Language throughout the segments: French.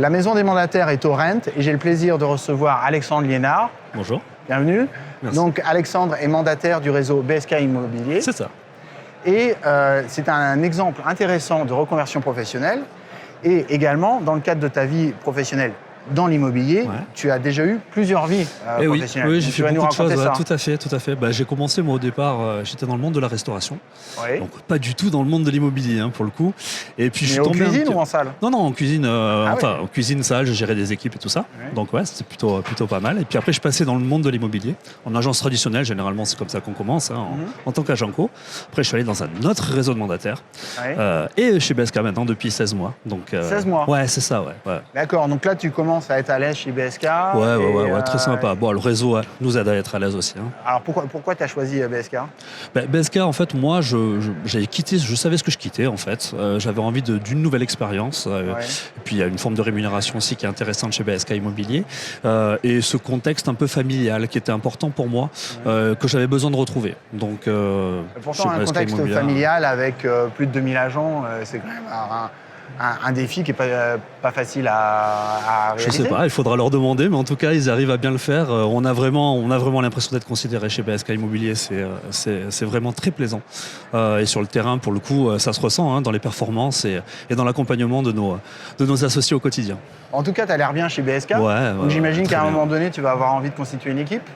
la maison des mandataires est au Rent et j'ai le plaisir de recevoir Alexandre Liénard. Bonjour. Bienvenue. Merci. Donc Alexandre est mandataire du réseau BSK Immobilier. C'est ça. Et c'est un exemple intéressant de reconversion professionnelle. Et également, dans le cadre de ta vie professionnelle dans l'immobilier, tu as déjà eu plusieurs vies professionnelles. Oui, j'ai fait beaucoup de choses, ça. tout à fait. Bah, j'ai commencé, moi, au départ, j'étais dans le monde de la restauration. Oui. Donc, pas du tout dans le monde de l'immobilier, hein, pour le coup. Et puis, je suis tombé en cuisine ou en salle? Non, en cuisine, en cuisine, salle, je gérais des équipes et tout ça. Oui. Donc, ouais, c'était plutôt pas mal. Et puis après, je passais dans le monde de l'immobilier, en agence traditionnelle. Généralement, c'est comme ça qu'on commence, hein, en tant qu'agent co. Après, je suis allé dans un autre réseau de mandataires. Et chez BSK maintenant depuis 16 mois. Donc, 16 mois? Ouais, c'est ça, ouais. D'accord, donc là, tu commences à être à l'aise chez BSK. Ouais, très sympa. Bon, le réseau nous aide à être à l'aise aussi. Hein. Alors, pourquoi tu as choisi BSK? BSK, en fait, moi, j'avais quitté, je savais ce que je quittais, en fait. J'avais envie d'une nouvelle expérience. Et puis, il y a une forme de rémunération aussi qui est intéressante chez BSK Immobilier. Et ce contexte un peu familial qui était important pour moi, que j'avais besoin de retrouver. Donc, pourtant, un contexte familial avec plus de 2000 agents, c'est quand même un défi qui n'est pas facile à réaliser. Je ne sais pas, il faudra leur demander, mais en tout cas, ils arrivent à bien le faire. On a vraiment l'impression d'être considéré chez BSK Immobilier. C'est vraiment très plaisant. Et sur le terrain, pour le coup, ça se ressent dans les performances et dans l'accompagnement de nos associés au quotidien. En tout cas, tu as l'air bien chez BSK. Donc j'imagine qu'à un moment donné, tu vas avoir envie de constituer une équipe.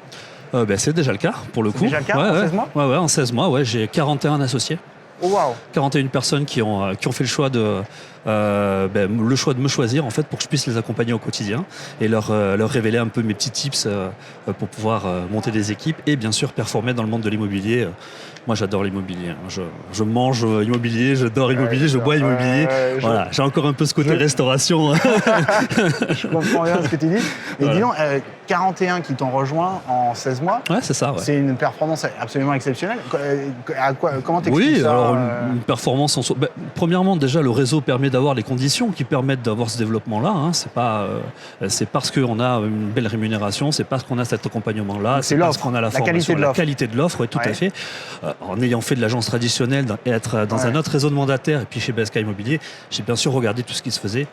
C'est déjà le cas, pour le coup. C'est déjà le cas, en 16 mois? Ouais, en 16 mois, j'ai 41 associés. Oh, wow. 41 personnes qui ont fait le choix de me choisir en fait pour que je puisse les accompagner au quotidien et leur révéler un peu mes petits tips pour pouvoir monter des équipes et bien sûr performer dans le monde de l'immobilier. Moi j'adore l'immobilier, je mange immobilier, je dors immobilier, je bois immobilier. Voilà, j'ai encore un peu ce côté restauration. Je comprends bien ce que tu dis. Mais dis donc, 41 qui t'ont rejoint en 16 mois. Ouais, c'est ça. Ouais. C'est une performance absolument exceptionnelle. Comment t'expliques ça? Alors une performance en soi. Premièrement, déjà le réseau permet d'avoir les conditions qui permettent d'avoir ce développement-là. Hein. C'est parce qu'on a une belle rémunération, c'est parce qu'on a cet accompagnement-là, c'est parce qu'on a la formation, la qualité de l'offre, tout à fait. En ayant fait de l'agence traditionnelle et être dans un autre réseau de mandataires et puis chez BSK Immobilier, j'ai bien sûr regardé tout ce qui se faisait.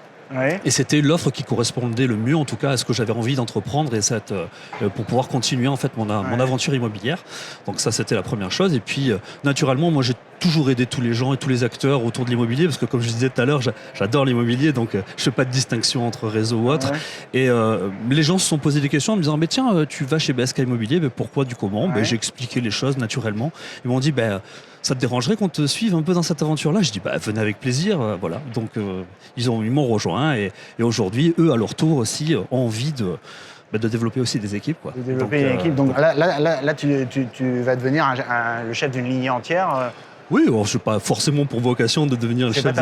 Et c'était l'offre qui correspondait le mieux, en tout cas, à ce que j'avais envie d'entreprendre et pour pouvoir continuer en fait mon aventure immobilière. Donc ça, c'était la première chose. Et puis, naturellement, moi, j'ai toujours aidé tous les gens et tous les acteurs autour de l'immobilier parce que, comme je disais tout à l'heure, j'adore l'immobilier, donc je ne fais pas de distinction entre réseau ou autre. Et les gens se sont posés des questions en me disant, mais tiens, tu vas chez BSK Immobilier, mais pourquoi, du comment? J'ai expliqué les choses naturellement. Ils m'ont dit, ça te dérangerait qu'on te suive un peu dans cette aventure-là? Je dis, venez avec plaisir, voilà. Donc, ils m'ont rejoint et aujourd'hui, eux, à leur tour aussi, ont envie de développer aussi des équipes. Quoi. De développer une équipe. Donc là tu vas devenir le chef d'une lignée entière. Oui, je suis pas forcément pour vocation de devenir le chef.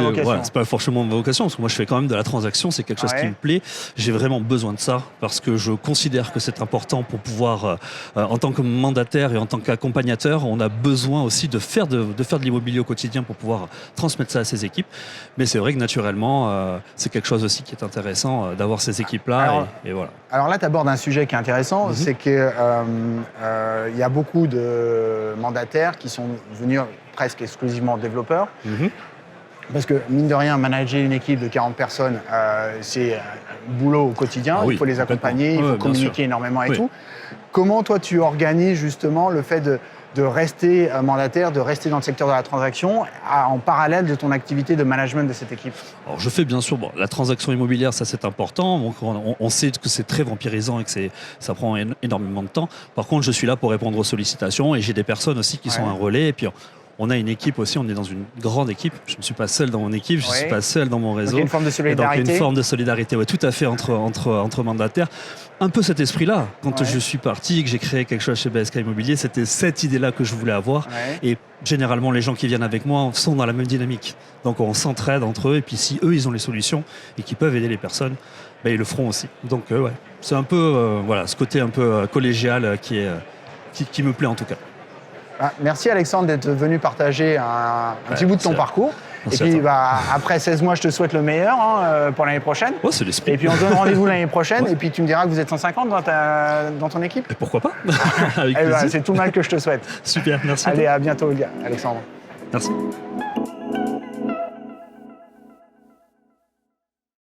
C'est pas forcément ma vocation, parce que moi je fais quand même de la transaction, c'est quelque chose qui me plaît. J'ai vraiment besoin de ça, parce que je considère que c'est important pour pouvoir, en tant que mandataire et en tant qu'accompagnateur, on a besoin aussi de faire de l'immobilier au quotidien pour pouvoir transmettre ça à ses équipes. Mais c'est vrai que naturellement, c'est quelque chose aussi qui est intéressant d'avoir ces équipes-là. Et voilà. Alors là, tu abordes un sujet qui est intéressant, c'est qu'il y a beaucoup de mandataires qui sont venus presque exclusivement développeurs. Parce que, mine de rien, manager une équipe de 40 personnes, c'est un boulot au quotidien. Il faut les accompagner, il faut communiquer énormément et tout. Comment, toi, tu organises justement le fait de rester mandataire, de rester dans le secteur de la transaction en parallèle de ton activité de management de cette équipe? Alors, je fais bien sûr la transaction immobilière, ça c'est important. Donc, on sait que c'est très vampirisant et que ça prend énormément de temps. Par contre, je suis là pour répondre aux sollicitations et j'ai des personnes aussi qui sont un relais. Et puis, on a une équipe aussi, on est dans une grande équipe. Je ne suis pas seul dans mon équipe, je ne suis pas seul dans mon réseau. Donc il y a une forme de solidarité. Donc il y a une forme de solidarité, tout à fait, entre mandataires. Un peu cet esprit-là, quand je suis parti et que j'ai créé quelque chose chez BSK Immobilier, c'était cette idée-là que je voulais avoir. Et généralement, les gens qui viennent avec moi sont dans la même dynamique. Donc on s'entraide entre eux, et puis si eux, ils ont les solutions et qu'ils peuvent aider les personnes, ils le feront aussi. Donc c'est un peu ce côté un peu collégial qui me plaît en tout cas. Merci Alexandre d'être venu partager un petit bout de ton parcours. Merci. Et puis après 16 mois, je te souhaite le meilleur pour l'année prochaine. C'est l'esprit. Et puis on se donne rendez-vous l'année prochaine et puis tu me diras que vous êtes 150 dans ton équipe. Et pourquoi pas? Avec plaisir. C'est tout le mal que je te souhaite. Super, merci. Allez, à bientôt Alexandre. Merci.